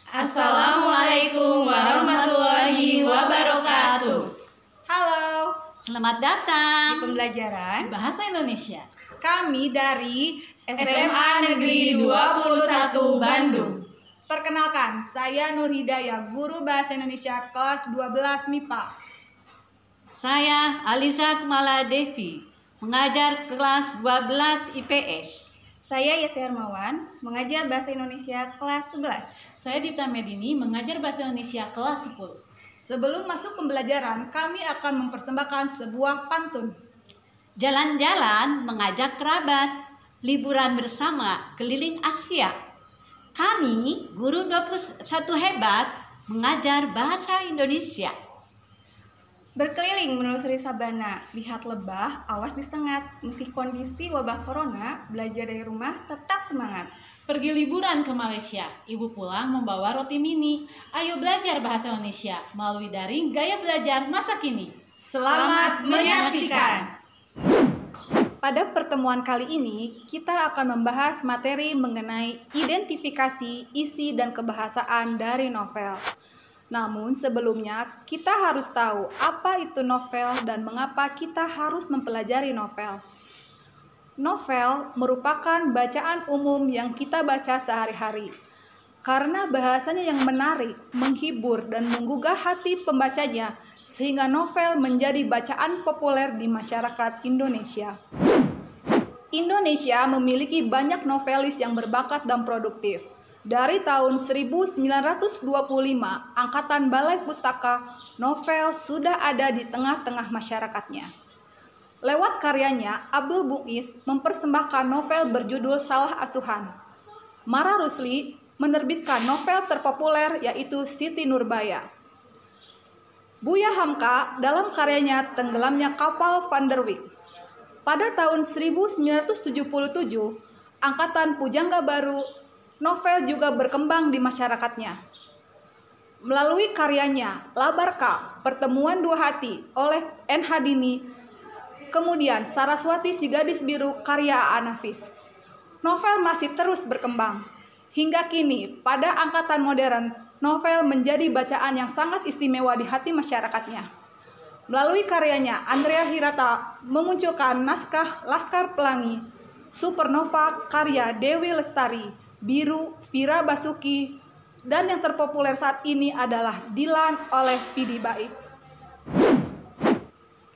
Assalamualaikum warahmatullahi wabarakatuh. Halo, Selamat datang di pembelajaran Bahasa Indonesia. kami dari SMA Negeri 21 Bandung. Perkenalkan, saya Nur Hidayah, guru Bahasa Indonesia kelas 12 MIPA. Saya Alisa Kumala Devi, mengajar kelas 12 IPS. Saya Yesi Hermawan, mengajar Bahasa Indonesia kelas 11. Saya Dipta Medini, mengajar Bahasa Indonesia kelas 10. Sebelum masuk pembelajaran, kami akan mempersembahkan sebuah pantun. Jalan-jalan mengajak kerabat, liburan bersama keliling Asia. Kami, guru 21 hebat, mengajar Bahasa Indonesia. Berkeliling menelusuri sabana, lihat lebah, awas disengat. Meski kondisi wabah corona, belajar dari rumah tetap semangat. Pergi liburan ke Malaysia, ibu pulang membawa roti mini. Ayo belajar Bahasa Indonesia melalui daring gaya belajar masa kini. Selamat menyaksikan. Pada pertemuan kali ini, kita akan membahas materi mengenai identifikasi, isi, dan kebahasaan dari novel. Namun sebelumnya, kita harus tahu apa itu novel dan mengapa kita harus mempelajari novel. Novel merupakan bacaan umum yang kita baca sehari-hari. Karena bahasanya yang menarik, menghibur, dan menggugah hati pembacanya, sehingga novel menjadi bacaan populer di masyarakat Indonesia. Indonesia memiliki banyak novelis yang berbakat dan produktif. Dari tahun 1925, Angkatan Balai Pustaka, novel sudah ada di tengah-tengah masyarakatnya. Lewat karyanya, Abdul Muiz mempersembahkan novel berjudul Salah Asuhan. Mara Rusli menerbitkan novel terpopuler yaitu Siti Nurbaya. Buya Hamka dalam karyanya Tenggelamnya Kapal Van der Wijk. Pada tahun 1977, Angkatan Pujangga Baru, novel juga berkembang di masyarakatnya. Melalui karyanya Labarka, Pertemuan Dua Hati oleh N. Hadini, kemudian Saraswati Si Gadis Biru karya Anafis. Novel masih terus berkembang. Hingga kini, pada angkatan modern, novel menjadi bacaan yang sangat istimewa di hati masyarakatnya. Melalui karyanya, Andrea Hirata memunculkan naskah Laskar Pelangi, Supernova karya Dewi Lestari, Biru, Vira Basuki, dan yang terpopuler saat ini adalah Dilan oleh Pidi Baik.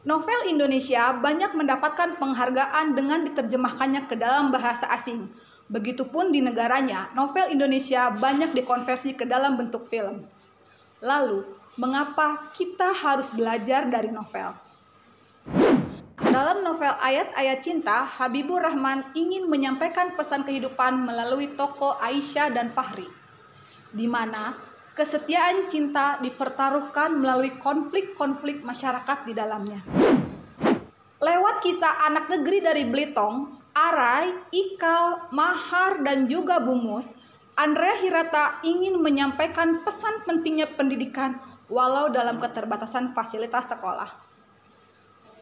Novel Indonesia banyak mendapatkan penghargaan dengan diterjemahkannya ke dalam bahasa asing. Begitupun di negaranya, novel Indonesia banyak dikonversi ke dalam bentuk film. Lalu, mengapa kita harus belajar dari novel? Dalam novel Ayat-Ayat Cinta, Habibur Rahman ingin menyampaikan pesan kehidupan melalui tokoh Aisyah dan Fahri, di mana kesetiaan cinta dipertaruhkan melalui konflik-konflik masyarakat di dalamnya. Lewat kisah anak negeri dari Belitung, Arai, Ikal, Mahar, dan juga Bumus, Andrea Hirata ingin menyampaikan pesan pentingnya pendidikan walau dalam keterbatasan fasilitas sekolah.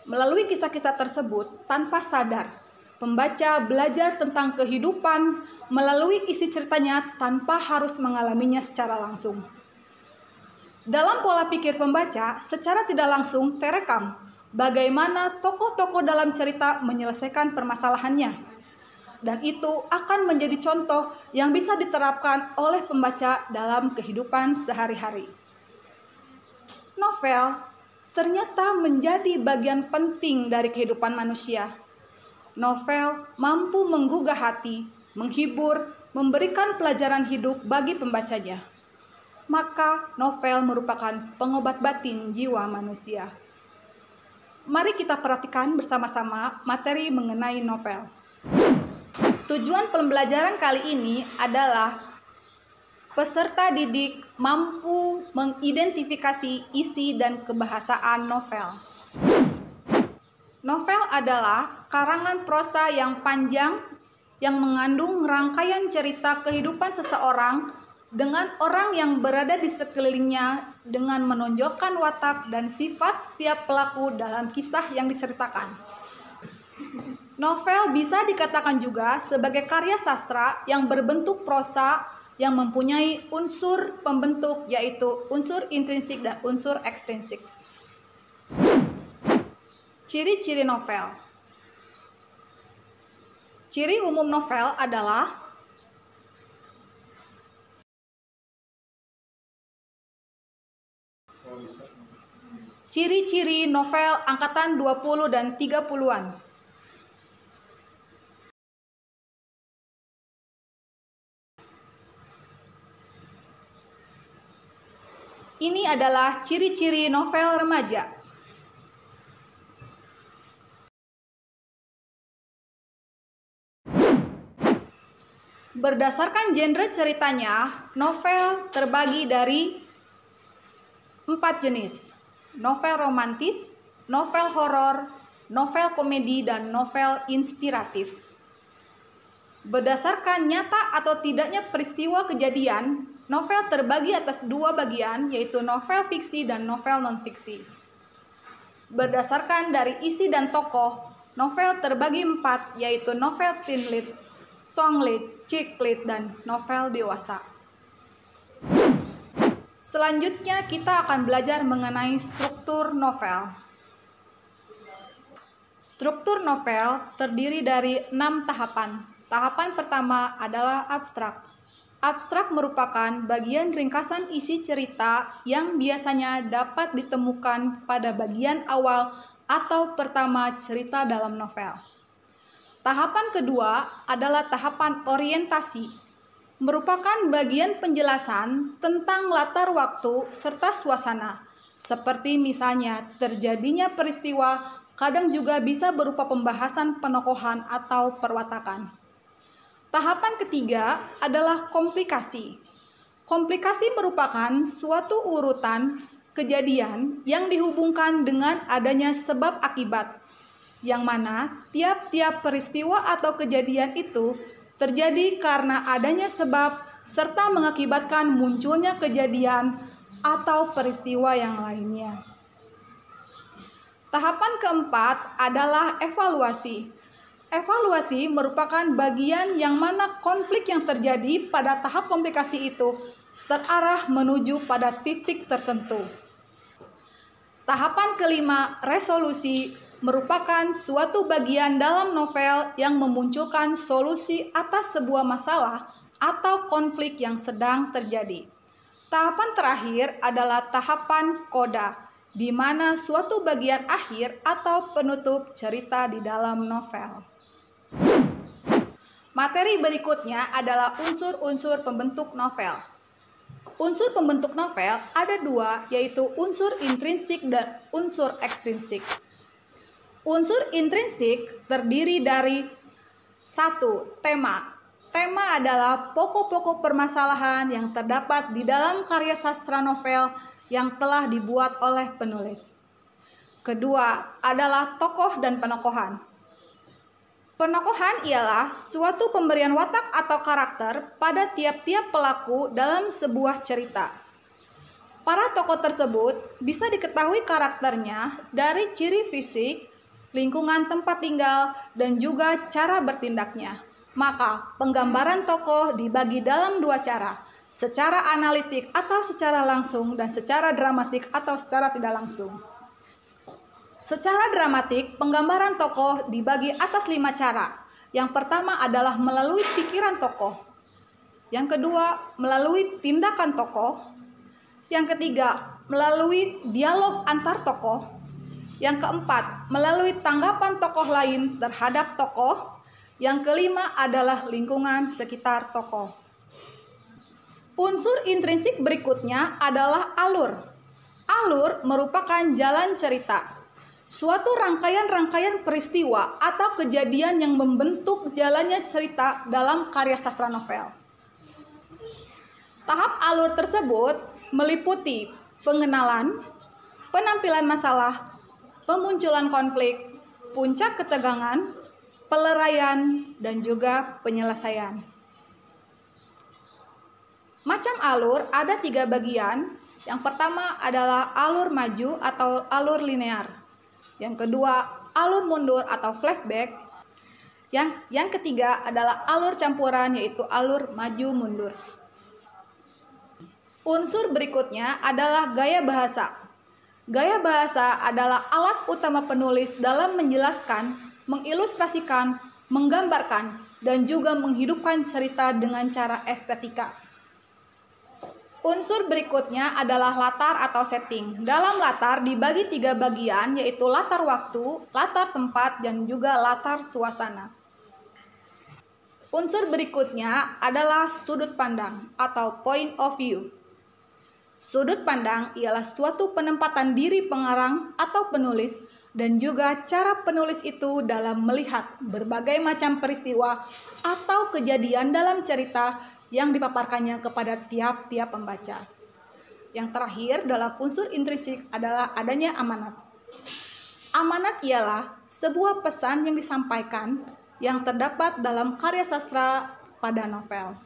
Melalui kisah-kisah tersebut, tanpa sadar, pembaca belajar tentang kehidupan melalui isi ceritanya tanpa harus mengalaminya secara langsung. Dalam pola pikir pembaca, secara tidak langsung terekam bagaimana tokoh-tokoh dalam cerita menyelesaikan permasalahannya. Dan itu akan menjadi contoh yang bisa diterapkan oleh pembaca dalam kehidupan sehari-hari. Novel ternyata menjadi bagian penting dari kehidupan manusia. Novel mampu menggugah hati, menghibur, memberikan pelajaran hidup bagi pembacanya. Maka novel merupakan pengobat batin jiwa manusia. Mari kita perhatikan bersama-sama materi mengenai novel. Tujuan pembelajaran kali ini adalah peserta didik mampu mengidentifikasi isi dan kebahasaan novel. Novel adalah karangan prosa yang panjang yang mengandung rangkaian cerita kehidupan seseorang dengan orang yang berada di sekelilingnya dengan menonjolkan watak dan sifat setiap pelaku dalam kisah yang diceritakan. Novel bisa dikatakan juga sebagai karya sastra yang berbentuk prosa yang mempunyai unsur pembentuk yaitu unsur intrinsik dan unsur ekstrinsik. Ciri-ciri novel. Ciri umum novel adalah ciri-ciri novel angkatan 20 dan 30-an. Ini adalah ciri-ciri novel remaja. Berdasarkan genre ceritanya, novel terbagi dari 4 jenis: novel romantis, novel horor, novel komedi, dan novel inspiratif. Berdasarkan nyata atau tidaknya peristiwa kejadian, novel terbagi atas 2 bagian, yaitu novel fiksi dan novel non-fiksi. Berdasarkan dari isi dan tokoh, novel terbagi 4, yaitu novel teen lead, song lead, chick lead, dan novel dewasa. Selanjutnya kita akan belajar mengenai struktur novel. Struktur novel terdiri dari 6 tahapan. Tahapan pertama adalah abstrak. Abstrak merupakan bagian ringkasan isi cerita yang biasanya dapat ditemukan pada bagian awal atau pertama cerita dalam novel. Tahapan kedua adalah tahapan orientasi, merupakan bagian penjelasan tentang latar waktu serta suasana, seperti misalnya terjadinya peristiwa, kadang juga bisa berupa pembahasan penokohan atau perwatakan. Tahapan ketiga adalah komplikasi. Komplikasi merupakan suatu urutan kejadian yang dihubungkan dengan adanya sebab akibat, yang mana tiap-tiap peristiwa atau kejadian itu terjadi karena adanya sebab serta mengakibatkan munculnya kejadian atau peristiwa yang lainnya. Tahapan keempat adalah evaluasi. Evaluasi merupakan bagian yang mana konflik yang terjadi pada tahap komplikasi itu terarah menuju pada titik tertentu. Tahapan kelima, resolusi, merupakan suatu bagian dalam novel yang memunculkan solusi atas sebuah masalah atau konflik yang sedang terjadi. Tahapan terakhir adalah tahapan koda, di mana suatu bagian akhir atau penutup cerita di dalam novel. Materi berikutnya adalah unsur-unsur pembentuk novel. Unsur pembentuk novel ada 2, yaitu unsur intrinsik dan unsur ekstrinsik. Unsur intrinsik terdiri dari 1. Tema. Tema adalah pokok-pokok permasalahan yang terdapat di dalam karya sastra novel yang telah dibuat oleh penulis. Kedua adalah tokoh dan penokohan. Penokohan ialah suatu pemberian watak atau karakter pada tiap-tiap pelaku dalam sebuah cerita. Para tokoh tersebut bisa diketahui karakternya dari ciri fisik, lingkungan tempat tinggal, dan juga cara bertindaknya. Maka, penggambaran tokoh dibagi dalam 2 cara, secara analitik atau secara langsung, dan secara dramatik atau secara tidak langsung. Secara dramatik, penggambaran tokoh dibagi atas 5 cara. Yang pertama adalah melalui pikiran tokoh. Yang kedua, melalui tindakan tokoh. Yang ketiga, melalui dialog antar tokoh. Yang keempat, melalui tanggapan tokoh lain terhadap tokoh. Yang kelima adalah lingkungan sekitar tokoh. Unsur intrinsik berikutnya adalah alur. Alur merupakan jalan cerita. Suatu rangkaian-rangkaian peristiwa atau kejadian yang membentuk jalannya cerita dalam karya sastra novel. Tahap alur tersebut meliputi pengenalan, penampilan masalah, pemunculan konflik, puncak ketegangan, peleraian, dan juga penyelesaian. Macam alur ada 3 bagian. Yang pertama adalah alur maju atau alur linear. Yang kedua, alur mundur atau flashback. Yang ketiga adalah alur campuran, yaitu alur maju mundur. Unsur berikutnya adalah gaya bahasa. Gaya bahasa adalah alat utama penulis dalam menjelaskan, mengilustrasikan, menggambarkan, dan juga menghidupkan cerita dengan cara estetika. Unsur berikutnya adalah latar atau setting. Dalam latar dibagi 3 bagian, yaitu latar waktu, latar tempat, dan juga latar suasana. Unsur berikutnya adalah sudut pandang atau point of view. Sudut pandang ialah suatu penempatan diri pengarang atau penulis dan juga cara penulis itu dalam melihat berbagai macam peristiwa atau kejadian dalam cerita yang dipaparkannya kepada tiap-tiap pembaca. Yang terakhir dalam unsur intrinsik adalah adanya amanat. Amanat ialah sebuah pesan yang disampaikan yang terdapat dalam karya sastra pada novel.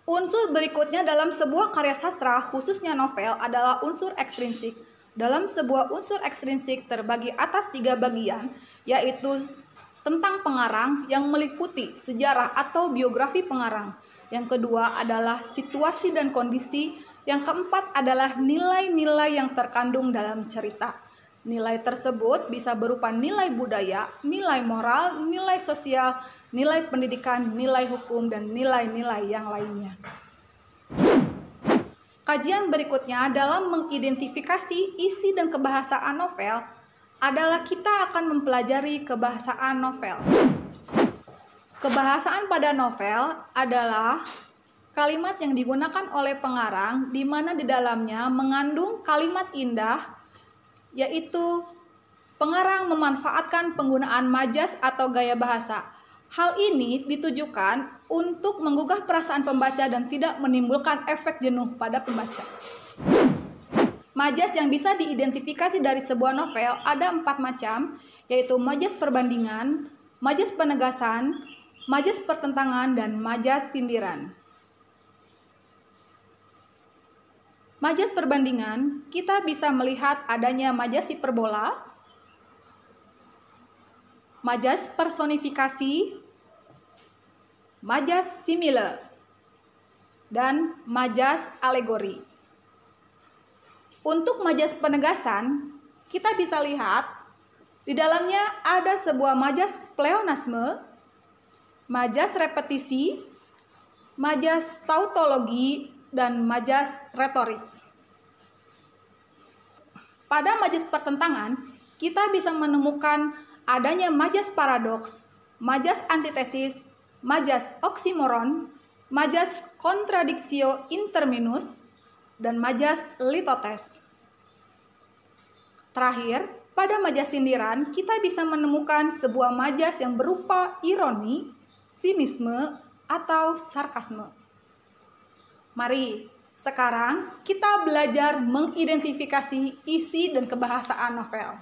Unsur berikutnya dalam sebuah karya sastra, khususnya novel, adalah unsur ekstrinsik. Dalam sebuah unsur ekstrinsik terbagi atas 3 bagian, yaitu tentang pengarang yang meliputi sejarah atau biografi pengarang. Yang kedua adalah situasi dan kondisi. Yang keempat adalah nilai-nilai yang terkandung dalam cerita. Nilai tersebut bisa berupa nilai budaya, nilai moral, nilai sosial, nilai pendidikan, nilai hukum, dan nilai-nilai yang lainnya. Kajian berikutnya dalam mengidentifikasi isi dan kebahasaan novel adalah kita akan mempelajari kebahasaan novel. Kebahasaan pada novel adalah kalimat yang digunakan oleh pengarang di mana di dalamnya mengandung kalimat indah, yaitu pengarang memanfaatkan penggunaan majas atau gaya bahasa. Hal ini ditujukan untuk menggugah perasaan pembaca dan tidak menimbulkan efek jenuh pada pembaca. Majas yang bisa diidentifikasi dari sebuah novel ada 4 macam, yaitu majas perbandingan, majas penegasan, majas pertentangan, dan majas sindiran. Majas perbandingan, kita bisa melihat adanya majas hiperbola, majas personifikasi, majas simile, dan majas alegori. Untuk majas penegasan, kita bisa lihat di dalamnya ada sebuah majas pleonasme, majas repetisi, majas tautologi, dan majas retorik. Pada majas pertentangan, kita bisa menemukan adanya majas paradoks, majas antitesis, majas oksimoron, majas contradictio interminus, dan majas litotes. Terakhir, pada majas sindiran, kita bisa menemukan sebuah majas yang berupa ironi, sinisme, atau sarkasme. Mari, sekarang kita belajar mengidentifikasi isi dan kebahasaan novel.